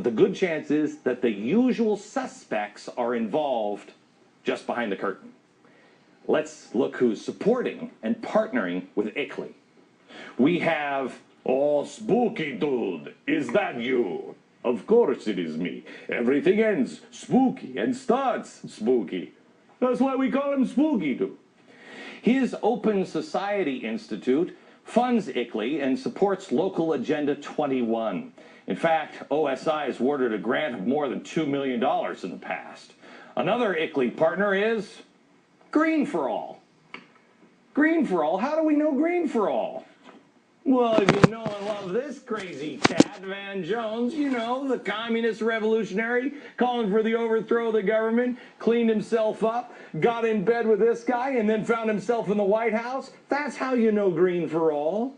but the good chance is that the usual suspects are involved just behind the curtain. Let's look who's supporting and partnering with ICLEI. We have, oh, spooky dude, is that you? Of course it is me. Everything ends spooky and starts spooky. That's why we call him Spooky Dude. His Open Society Institute funds ICLEI and supports Local Agenda 21. In fact, OSI has awarded a grant of more than $2 million in the past. Another ICLEI partner is Green for All. Green for All? How do we know Green for All? Well, if you know and love this crazy cat, Van Jones, you know, the communist revolutionary calling for the overthrow of the government, cleaned himself up, got in bed with this guy, and then found himself in the White House. That's how you know Green for All.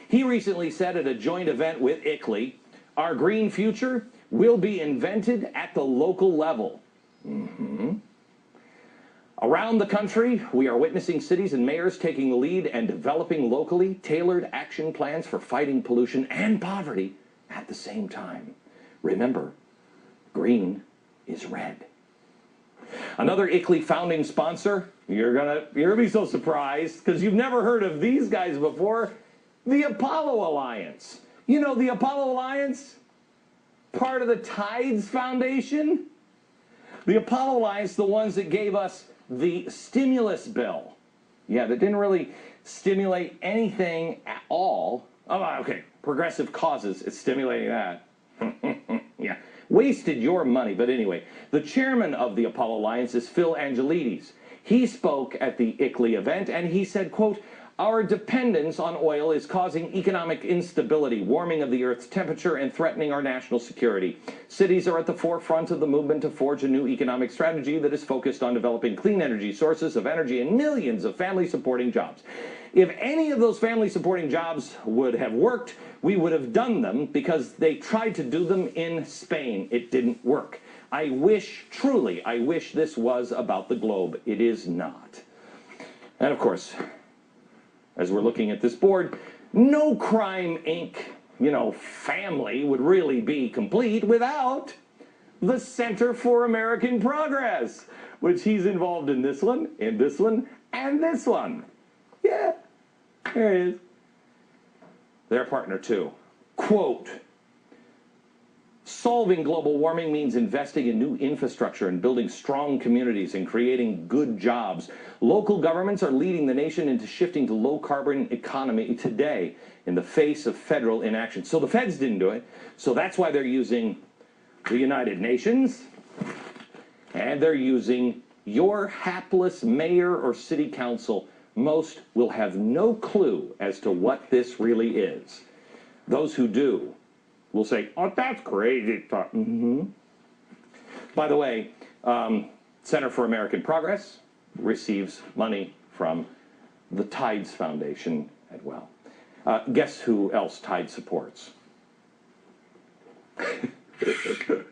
He recently said at a joint event with ICLEI, our green future will be invented at the local level. Around the country, we are witnessing cities and mayors taking the lead and developing locally tailored action plans for fighting pollution and poverty at the same time. Remember, green is red. Another ICLEI founding sponsor, you're gonna be so surprised because you've never heard of these guys before, the Apollo Alliance. You know the Apollo Alliance? Part of the Tides Foundation? The Apollo Alliance, the ones that gave us the stimulus bill. Yeah, that didn't really stimulate anything at all. Oh, okay, progressive causes, it's stimulating that. Yeah, wasted your money. But anyway, the chairman of the Apollo Alliance is Phil Angelides. He spoke at the ICLEI event and he said, quote, our dependence on oil is causing economic instability, warming of the Earth's temperature, and threatening our national security. Cities are at the forefront of the movement to forge a new economic strategy that is focused on developing clean energy sources of energy and millions of family-supporting jobs. If any of those family-supporting jobs would have worked, we would have done them because they tried to do them in Spain. It didn't work. I wish, truly, I wish this was about the globe. It is not. And of course, as we're looking at this board, no Crime Inc., family would really be complete without the Center for American Progress, which he's involved in this one, and this one, and this one. Yeah, there it is. Their partner too. Quote, solving global warming means investing in new infrastructure and building strong communities and creating good jobs. Local governments are leading the nation into shifting to low-carbon economy today in the face of federal inaction. So the feds didn't do it, so that's why they're using the United Nations, and they're using your hapless mayor or city council. Most will have no clue as to what this really is. Those who do will say, oh, that's crazy talk. By the way, Center for American Progress receives money from the Tides Foundation as well. Guess who else Tide supports? These guys.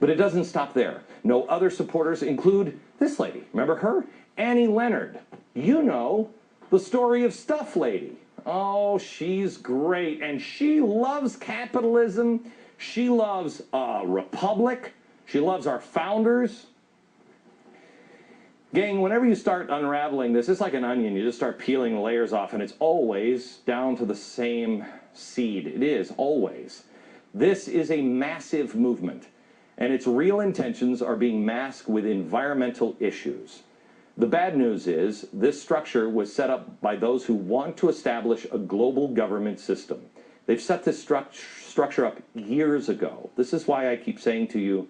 But it doesn't stop there. No other supporters include this lady. Remember her? Annie Leonard. You know, the story of Stuff Lady. Oh, she's great, and she loves capitalism. She loves a republic. She loves our founders. Gang, whenever you start unraveling this, it's like an onion. You just start peeling the layers off, and it's always down to the same seed. It is, always. This is a massive movement, and its real intentions are being masked with environmental issues. The bad news is this structure was set up by those who want to establish a global government system. They've set this structure up years ago. This is why I keep saying to you,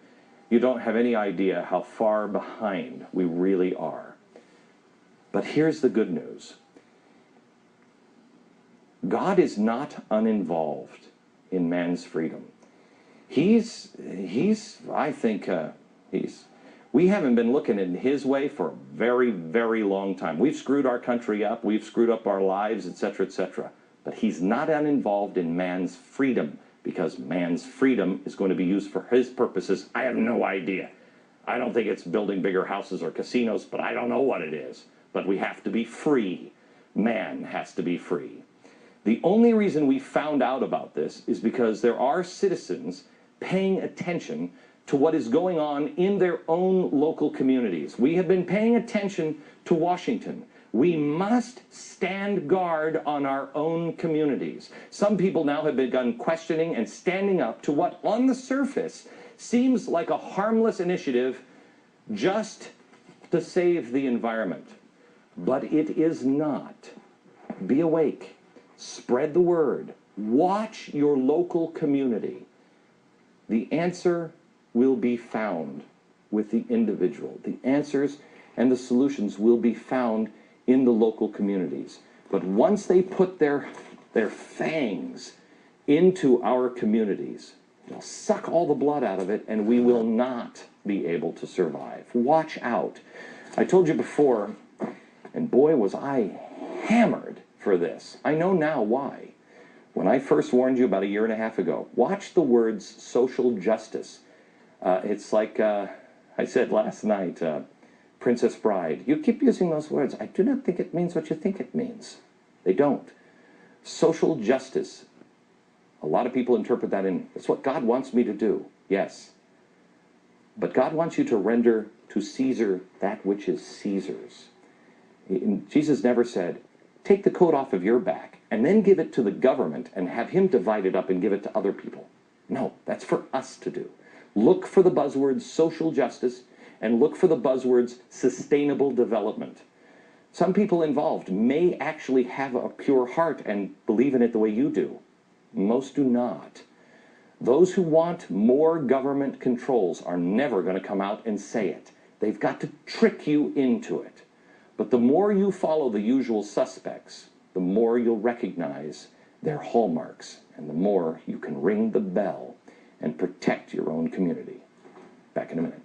you don't have any idea how far behind we really are. But here's the good news. God is not uninvolved in man's freedom. We haven't been looking in his way for a very, very long time. We've screwed our country up. We've screwed up our lives, etc., etc. But he's not uninvolved in man's freedom, because man's freedom is going to be used for his purposes. I have no idea. I don't think it's building bigger houses or casinos, but I don't know what it is. But we have to be free. Man has to be free. The only reason we found out about this is because there are citizens paying attention to what is going on in their own local communities. We have been paying attention to Washington. We must stand guard on our own communities. Some people now have begun questioning and standing up to what, on the surface, seems like a harmless initiative just to save the environment. But it is not. Be awake. Spread the word. Watch your local community. The answer will be found with the individual. The answers and the solutions will be found in the local communities. But once they put their fangs into our communities, they'll suck all the blood out of it, and we will not be able to survive. Watch out. I told you before, and boy was I hammered for this. I know now why. When I first warned you about a year and a half ago, watch the words social justice. It's like I said last night, Princess Bride. You keep using those words. I do not think it means what you think it means. They don't. Social justice. A lot of people interpret that in, it's what God wants me to do. Yes. But God wants you to render to Caesar that which is Caesar's. Jesus never said, take the coat off of your back and then give it to the government and have him divide it up and give it to other people. No, that's for us to do. Look for the buzzwords social justice and look for the buzzwords sustainable development. Some people involved may actually have a pure heart and believe in it the way you do. Most do not. Those who want more government controls are never going to come out and say it. They've got to trick you into it. But the more you follow the usual suspects, the more you'll recognize their hallmarks, and the more you can ring the bell and protect your own community. Back in a minute.